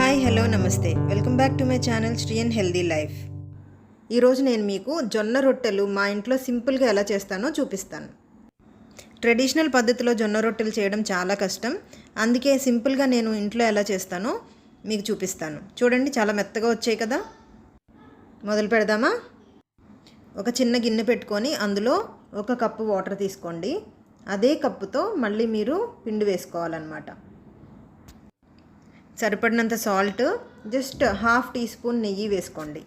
Hi hello నమస్తే welcome back to my channel Sri and healthy life. ఈరోజు నేను మీకు జొన్న రొట్టెలు మా ఇంట్లో సింపుల్గా ఎలా చేస్తానో చూపిస్తాను. ట్రెడిషనల్ పద్ధతిలో జొన్న రొట్టెలు చేయడం చాలా కష్టం, అందుకే సింపుల్గా నేను ఇంట్లో ఎలా చేస్తానో మీకు చూపిస్తాను. చూడండి, చాలా మెత్తగా వచ్చాయి కదా. మొదలు పెడదామా? ఒక చిన్న గిన్నె పెట్టుకొని అందులో 1 కప్పు వాటర్ తీసుకోండి. అదే కప్పుతో మళ్ళీ మీరు పిండి వేసుకోవాలన్నమాట. సరిపడినంత సాల్ట్, జస్ట్ 1/2 టీ స్పూన్ నెయ్యి వేసుకోండి.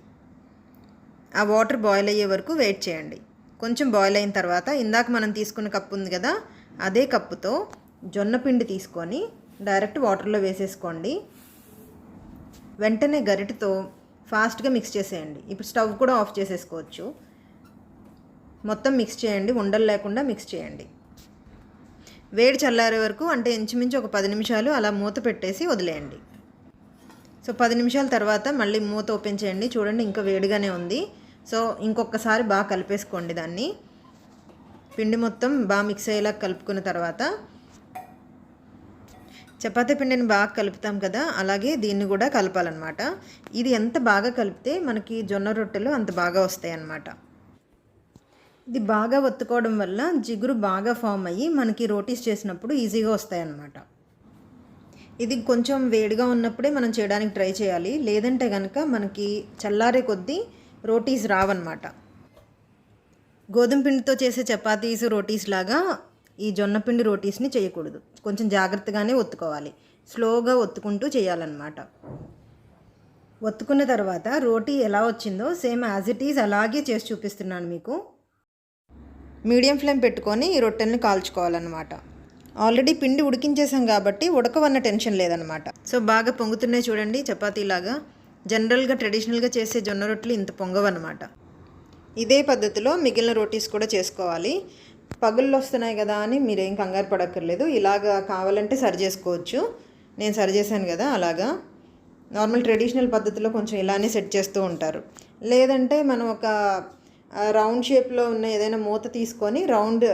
ఆ వాటర్ బాయిల్ అయ్యే వరకు వెయిట్ చేయండి. కొంచెం బాయిల్ అయిన తర్వాత ఇందాక మనం తీసుకున్న కప్పు ఉంది కదా, అదే కప్పుతో జొన్న పిండి తీసుకొని డైరెక్ట్ వాటర్లో వేసేసుకోండి. వెంటనే గరిటెతో ఫాస్ట్గా మిక్స్ చేసేయండి. ఇప్పుడు స్టవ్ కూడా ఆఫ్ చేసేసుకోవచ్చు. మొత్తం మిక్స్ చేయండి, ఉండలు లేకుండా మిక్స్ చేయండి. వేడి చల్లారే వరకు, అంటే ఇంచుమించు ఒక 10 నిమిషాలు అలా మూత పెట్టేసి వదిలేయండి. సో 10 నిమిషాల తర్వాత మళ్ళీ మూత ఓపెన్ చేయండి. చూడండి, ఇంకా వేడిగానే ఉంది. సో ఇంకొకసారి బాగా కలిపేసుకోండి. దాన్ని పిండి మొత్తం బాగా మిక్స్ అయ్యేలా కలుపుకున్న తర్వాత, చపాతీ పిండిని బాగా కలుపుతాం కదా, అలాగే దీన్ని కూడా కలపాలన్నమాట. ఇది ఎంత బాగా కలిపితే మనకి జొన్న రొట్టెలు అంత బాగా వస్తాయి అన్నమాట. ఇది బాగా ఒత్తుకోవడం వల్ల జిగురు బాగా ఫామ్ అయ్యి మనకి రోటీస్ చేసినప్పుడు ఈజీగా వస్తాయి అన్నమాట. ఇది కొంచెం వేడిగా ఉన్నప్పుడే మనం చేయడానికి ట్రై చేయాలి, లేదంటే కనుక మనకి చల్లారే కొద్దీ రోటీస్ రావన్నమాట. గోధుమ పిండితో చేసే చపాతీస్ రోటీస్ లాగా ఈ జొన్న పిండి రోటీస్ని చేయకూడదు. కొంచెం జాగ్రత్తగానే ఒత్తుకోవాలి, స్లోగా ఒత్తుకుంటూ చేయాలన్నమాట. ఒత్తుకున్న తర్వాత రోటీ ఎలా వచ్చిందో సేమ్ యాజ్ ఇట్ ఈజ్ అలాగే చేసి చూపిస్తున్నాను మీకు. మీడియం ఫ్లేమ్ పెట్టుకొని ఈ రొట్టెల్ని కాల్చుకోవాలన్నమాట. ఆల్రెడీ పిండి ఉడికించేసాం కాబట్టి ఉడకవన్న టెన్షన్ లేదనమాట. సో బాగా పొంగుతున్నాయి చూడండి, చపాతీలాగా. జనరల్గా ట్రెడిషనల్గా చేసే జొన్న రొట్టెలు ఇంత పొంగవన్నమాట. ఇదే పద్ధతిలో మిగిలిన రోటీస్ కూడా చేసుకోవాలి. పగుళ్ళు వస్తున్నాయి కదా అని మీరేం కంగారు పడక్కర్లేదు. ఇలాగా కావాలంటే సరి చేసుకోవచ్చు. నేను సరి చేశాను కదా అలాగా. నార్మల్ ట్రెడిషనల్ పద్ధతిలో కొంచెం ఇలానే సెట్ చేస్తూ ఉంటారు. లేదంటే మనం ఒక రౌండ్ షేప్లో ఉన్న ఏదైనా మూత తీసుకొని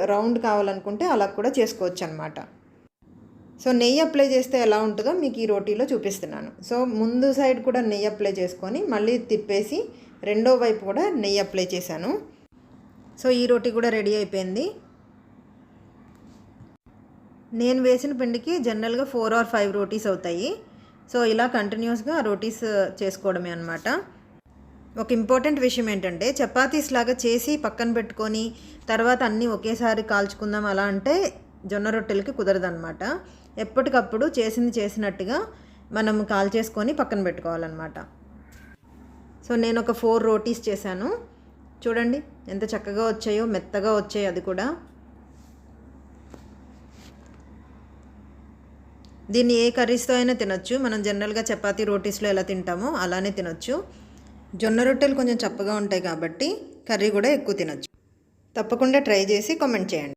రౌండ్ కావాలనుకుంటే అలా కూడా చేసుకోవచ్చు అనమాట. సో నెయ్యి అప్లై చేస్తే ఎలా ఉంటుందో మీకు ఈ రోటీలో చూపిస్తున్నాను. సో ముందు సైడ్ కూడా నెయ్యి అప్లై చేసుకొని మళ్ళీ తిప్పేసి రెండో వైపు కూడా నెయ్యి అప్లై చేశాను. సో ఈ రోటీ కూడా రెడీ అయిపోయింది. నేను వేసిన పిండికి జనరల్గా 4 or 5 రోటీస్ అవుతాయి. సో ఇలా కంటిన్యూస్గా రోటీస్ చేసుకోవడమే అనమాట. ఒక ఇంపార్టెంట్ విషయం ఏంటంటే, చపాతీస్ లాగా చేసి పక్కన పెట్టుకొని తర్వాత అన్నీ ఒకేసారి కాల్చుకుందాం అలా అంటే జొన్న రొట్టెలకి కుదరదన్నమాట. ఎప్పటికప్పుడు చేసింది చేసినట్టుగా మనం కాల్చేసుకొని పక్కన పెట్టుకోవాలన్నమాట. సో నేను ఒక 4 రోటీస్ చేశాను. చూడండి ఎంత చక్కగా వచ్చాయో, మెత్తగా వచ్చాయి. అది కూడా దీన్ని ఏ కర్రీస్తో అయినా తినొచ్చు. మనం జనరల్గా చపాతీ రోటీస్లో ఎలా తింటామో అలానే తినొచ్చు. జొన్న రొట్టెలు కొంచెం చప్పగా ఉంటాయి కాబట్టి కర్రీ కూడా ఎక్కువ తినొచ్చు. తప్పకుండా ట్రై చేసి కామెంట్ చేయండి.